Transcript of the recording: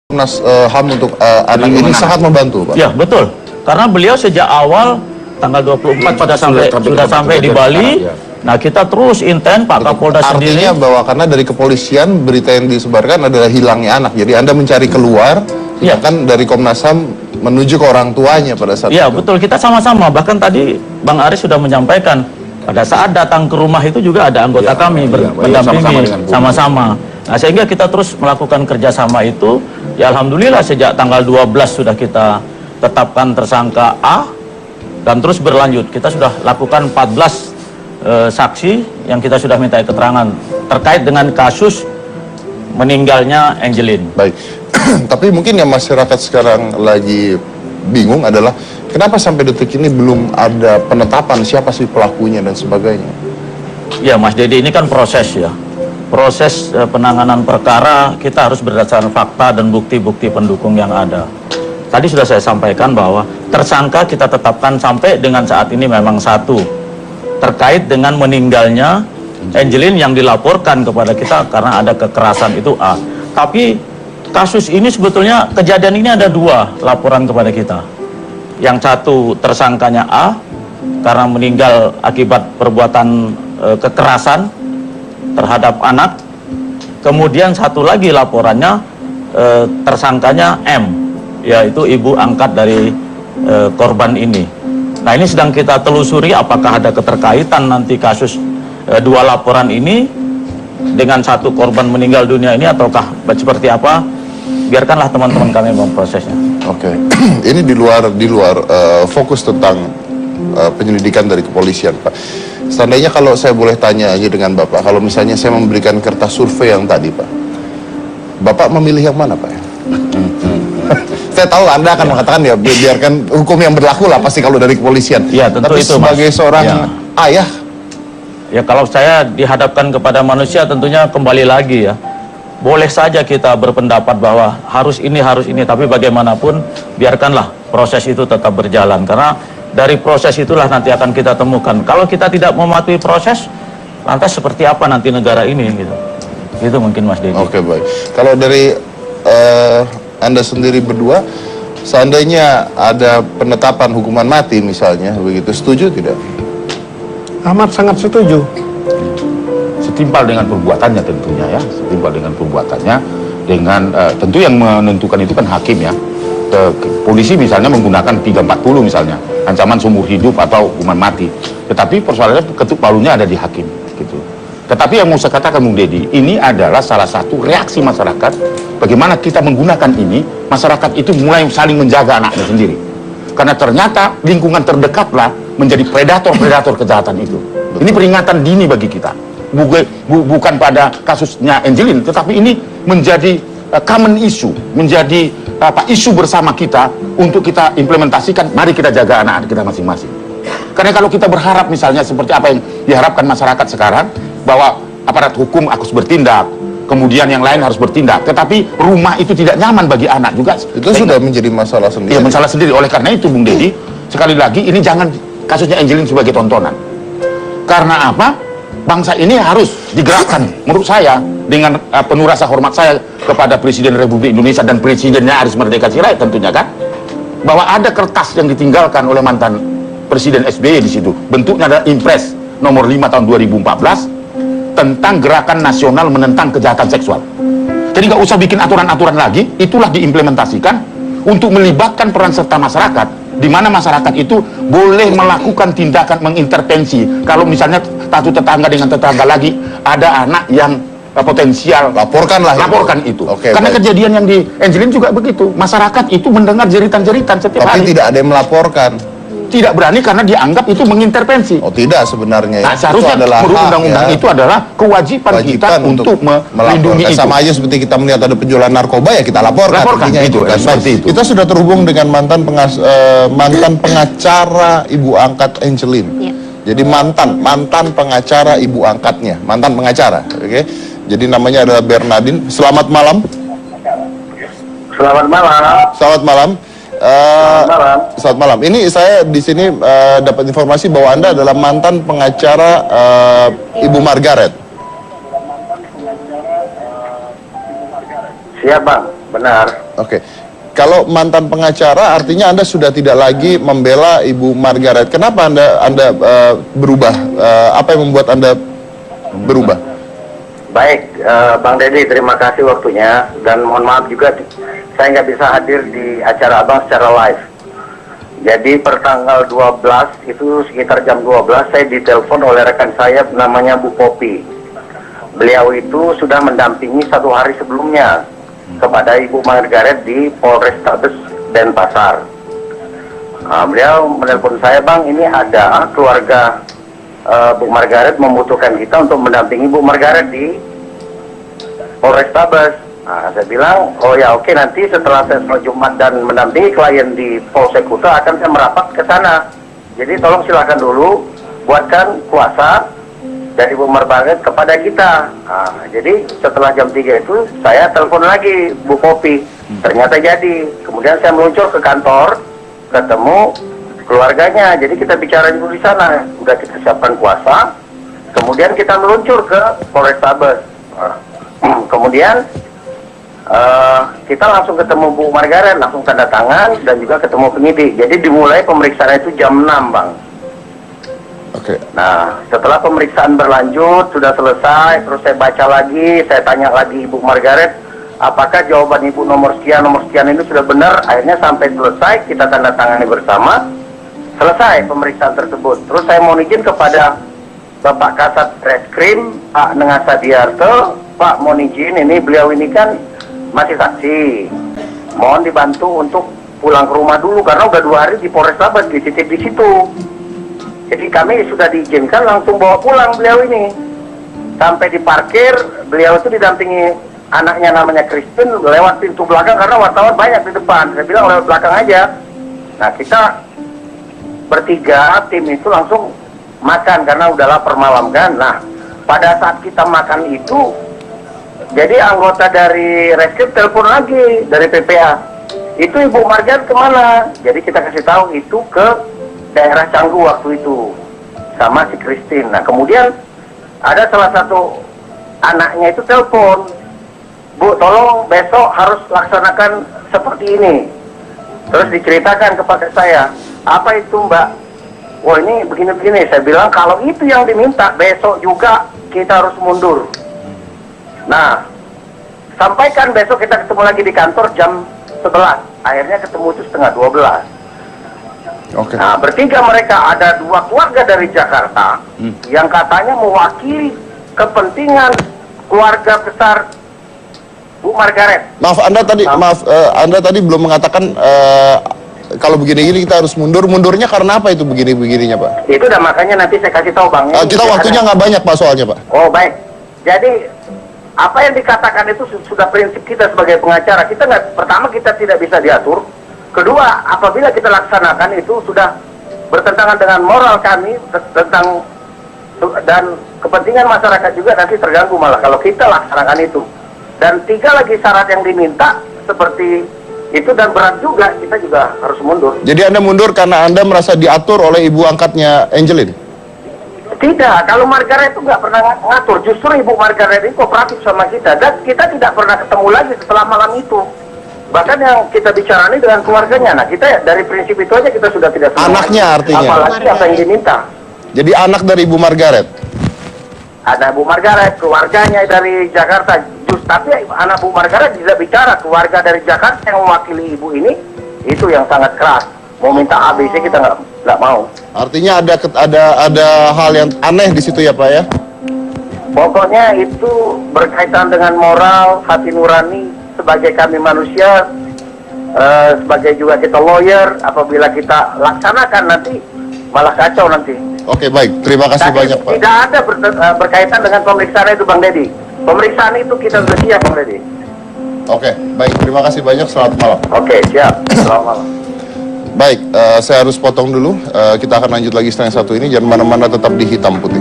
Komnas HAM untuk anak ini sangat membantu, Pak. Ya, betul. Karena beliau sejak awal tanggal 24 sudah sampai di Bali. Nah, kita terus intens, Pak Kapolda sendiri. Artinya bahwa karena dari kepolisian berita yang disebarkan adalah hilangnya anak. Jadi Anda mencari keluar, kan dari Komnas HAM menuju ke orang tuanya pada saat itu. Betul. Kita sama-sama. Bahkan tadi Bang Aris sudah menyampaikan, pada saat datang ke rumah itu juga ada anggota kami mendampingi sama-sama. Nah, sehingga kita terus melakukan kerjasama itu. Ya, alhamdulillah sejak tanggal 12 sudah kita tetapkan tersangka A dan terus berlanjut. Kita sudah lakukan 14 saksi yang kita sudah minta keterangan terkait dengan kasus meninggalnya Angelin. Baik. Tapi mungkin yang masyarakat sekarang lagi bingung adalah kenapa sampai detik ini belum ada penetapan siapa sih pelakunya dan sebagainya. Ya, Mas Dedi, ini kan proses ya. Proses penanganan perkara kita harus berdasarkan fakta dan bukti-bukti pendukung yang ada. Tadi sudah saya sampaikan bahwa tersangka kita tetapkan sampai dengan saat ini memang satu, terkait dengan meninggalnya Angelin yang dilaporkan kepada kita karena ada kekerasan itu A. Tapi kasus ini sebetulnya kejadian ini ada dua laporan kepada kita. Yang satu tersangkanya A karena meninggal akibat perbuatan kekerasan terhadap anak. Kemudian satu lagi laporannya tersangkanya M, yaitu ibu angkat dari korban ini. Nah, ini sedang kita telusuri apakah ada keterkaitan nanti kasus dua laporan ini dengan satu korban meninggal dunia ini ataukah seperti apa. Biarkanlah teman-teman kami memprosesnya. Oke. Ini di luar fokus tentang penyelidikan dari kepolisian, Pak. Seandainya kalau saya boleh tanya aja dengan Bapak, kalau misalnya saya memberikan kertas survei yang tadi, Pak, Bapak memilih yang mana, Pak? Saya tahu Anda akan mengatakan ya biarkan hukum yang berlaku lah pasti kalau dari kepolisian. Ya, tentu tapi itu, sebagai seorang ayah, ya kalau saya dihadapkan kepada manusia tentunya kembali lagi ya. Boleh saja kita berpendapat bahwa harus ini, tapi bagaimanapun biarkanlah proses itu tetap berjalan karena dari proses itulah nanti akan kita temukan. Kalau kita tidak mematuhi proses, lantas seperti apa nanti negara ini gitu. Itu mungkin Mas Dedi. Oke, baik. Kalau dari Anda sendiri berdua, seandainya ada penetapan hukuman mati misalnya, begitu setuju tidak? Amat sangat setuju. Setimpal dengan perbuatannya tentunya ya, setimpal dengan perbuatannya, dengan tentu yang menentukan itu kan hakim ya. Polisi misalnya menggunakan 340 misalnya, ancaman seumur hidup atau hukuman mati. Tetapi persoalannya ketuk palunya ada di hakim gitu. Tetapi yang mau saya katakan Bung Dedi, ini adalah salah satu reaksi masyarakat bagaimana kita menggunakan ini, masyarakat itu mulai saling menjaga anaknya sendiri. Karena ternyata lingkungan terdekatlah menjadi predator-predator kejahatan itu. Ini peringatan dini bagi kita. Bukan pada kasusnya Angelin, tetapi ini menjadi common issue, menjadi isu bersama kita untuk kita implementasikan. Mari kita jaga anak-anak kita masing-masing. Karena kalau kita berharap misalnya seperti apa yang diharapkan masyarakat sekarang, bahwa aparat hukum harus bertindak, kemudian yang lain harus bertindak, tetapi rumah itu tidak nyaman bagi anak juga. Itu sudah menjadi masalah sendiri. Iya, masalah sendiri. Oleh karena itu Bung Dedi, sekali lagi ini jangan kasusnya Angelin sebagai tontonan. Karena apa? Bangsa ini harus digerakkan, menurut saya, dengan penuh rasa hormat saya kepada Presiden Republik Indonesia dan Presidennya Aris Merdeka Sirait tentunya kan, bahwa ada kertas yang ditinggalkan oleh mantan Presiden SBY di situ. Bentuknya adalah Impres nomor 5 tahun 2014 tentang gerakan nasional menentang kejahatan seksual. Jadi nggak usah bikin aturan-aturan lagi, itulah diimplementasikan untuk melibatkan peran serta masyarakat, di mana masyarakat itu boleh melakukan tindakan mengintervensi. Kalau misalnya satu tetangga dengan tetangga lagi ada anak yang potensial, laporkan itu. Oke, karena baik. kejadian yang di Angelin juga begitu. Masyarakat itu mendengar jeritan-jeritan setiap hari. Tapi tidak ada yang melaporkan. Tidak berani karena dianggap itu mengintervensi. Oh, tidak sebenarnya. Nah, seharusnya menurut undang-undang itu adalah kewajiban kita untuk melindungi itu. Sama aja seperti kita melihat ada penjualan narkoba ya kita laporkan. Itu kan seperti itu. Kita sudah terhubung dengan mantan pengacara ibu angkat Angelin. Ya. Jadi mantan pengacara ibu angkatnya, mantan pengacara. Oke. Jadi namanya adalah Bernardin. Selamat malam. Selamat malam. Selamat malam. Selamat malam. Ini saya di sini dapat informasi bahwa Anda adalah mantan pengacara Ibu Margaret. Siap, Bang. Benar. Oke. Kalau mantan pengacara artinya Anda sudah tidak lagi membela Ibu Margaret. Kenapa Anda berubah? Apa yang membuat Anda berubah? Baik, Bang Deddy, terima kasih waktunya. Dan mohon maaf juga, saya nggak bisa hadir di acara Abang secara live. Jadi per tanggal 12, itu sekitar jam 12, saya ditelepon oleh rekan saya namanya Bu Popi. Beliau itu sudah mendampingi 1 hari sebelumnya kepada Ibu Margaret di Polrestabes Denpasar. Beliau menelpon saya, Bang, ini ada keluarga Bu Margaret membutuhkan kita untuk mendampingi Bu Margaret di Polrestabes. Saya bilang, oh ya oke, nanti setelah saya sholat Jumat dan mendampingi klien di Polsek Kuta akan saya merapat ke sana. Jadi tolong silakan dulu buatkan kuasa dari Bu Margaret kepada kita. Jadi setelah jam 3 itu saya telepon lagi Bu Popi. Ternyata jadi. Kemudian saya meluncur ke kantor, ketemu keluarganya. Jadi kita bicara dulu di sana. Udah kita siapkan kuasa. Kemudian kita meluncur ke Polrestabes. Kemudian kita langsung ketemu Bu Margaret, langsung tanda tangan dan juga ketemu penyidik. Jadi dimulai pemeriksaan itu jam 6, Bang. Oke. Nah, setelah pemeriksaan berlanjut, sudah selesai, terus saya baca lagi, saya tanya lagi Ibu Margaret, apakah jawaban Ibu nomor sekian ini sudah benar. Akhirnya sampai selesai, kita tanda tangani bersama, selesai pemeriksaan tersebut. Terus saya mohon izin kepada Bapak Kasat Reskrim, Pak Nengasa Diarto, Pak mohon izin, ini beliau ini kan masih saksi. Mohon dibantu untuk pulang ke rumah dulu, karena udah 2 hari di Polrestabes, dititip di situ. Jadi kami sudah diizinkan langsung bawa pulang beliau ini. Sampai di parkir, beliau itu didampingi anaknya namanya Christine lewat pintu belakang karena wartawan banyak di depan. Saya bilang lewat belakang aja. Nah, kita bertiga tim itu langsung makan karena udah lapar malam kan. Nah, pada saat kita makan itu, jadi anggota dari Reskrim telepon lagi dari PPA. Itu Ibu Margaret kemana? Jadi kita kasih tahu itu ke daerah Canggu waktu itu sama si Christine. Nah, kemudian ada salah satu anaknya itu telepon, Bu, tolong besok harus laksanakan seperti ini. Terus diceritakan kepada saya, apa itu Mbak? Wah, ini begini-begini. Saya bilang kalau itu yang diminta, besok juga kita harus mundur. Nah, sampaikan besok kita ketemu lagi di kantor jam 11. Akhirnya ketemu itu setengah 12. Oke. Nah, bertiga mereka, ada 2 keluarga dari Jakarta yang katanya mewakili kepentingan keluarga besar Bu Margaret. Maaf, Anda tadi belum mengatakan kalau begini-gini kita harus mundur. Mundurnya karena apa itu begini-begininya, Pak? Itu udah makanya nanti saya kasih tahu, Bang. Kita waktunya nggak banyak, Pak, soalnya, Pak. Oh, baik. Jadi apa yang dikatakan itu sudah prinsip kita sebagai pengacara. Kita pertama kita tidak bisa diatur. Kedua, apabila kita laksanakan itu sudah bertentangan dengan moral kami tentang dan kepentingan masyarakat juga nanti terganggu malah kalau kita laksanakan itu. Dan 3 lagi syarat yang diminta seperti itu dan berat juga, kita juga harus mundur. Jadi Anda mundur karena Anda merasa diatur oleh ibu angkatnya Angelin? Tidak, kalau Margaret itu nggak pernah ngatur. Justru Ibu Margaret itu kooperatif sama kita dan kita tidak pernah ketemu lagi setelah malam itu. Bahkan yang kita bicara ini dengan keluarganya. Nah, kita dari prinsip itu aja kita sudah tidak senang. Anaknya artinya? Apalagi apa yang diminta. Jadi anak dari Ibu Margaret? Ada Bu Margaret, keluarganya dari Jakarta. Tapi anak Bu Margaret tidak bicara. Keluarga dari Jakarta yang mewakili ibu ini, itu yang sangat keras. Mau minta ABC kita nggak mau. Artinya ada hal yang aneh di situ ya, Pak, ya? Pokoknya itu berkaitan dengan moral, hati nurani. Sebagai kami manusia, sebagai juga kita lawyer, apabila kita laksanakan nanti malah kacau nanti. Oke, baik. Terima kasih banyak, Pak. Tidak ada berkaitan dengan pemeriksaan itu, Bang Deddy. Pemeriksaan itu kita sudah siap, Bang Deddy. Oke, baik. Terima kasih banyak. Selamat malam. Oke, siap. Selamat malam. Baik, saya harus potong dulu. Kita akan lanjut lagi setelah yang satu ini. Jangan mana-mana, tetap di Hitam Putih.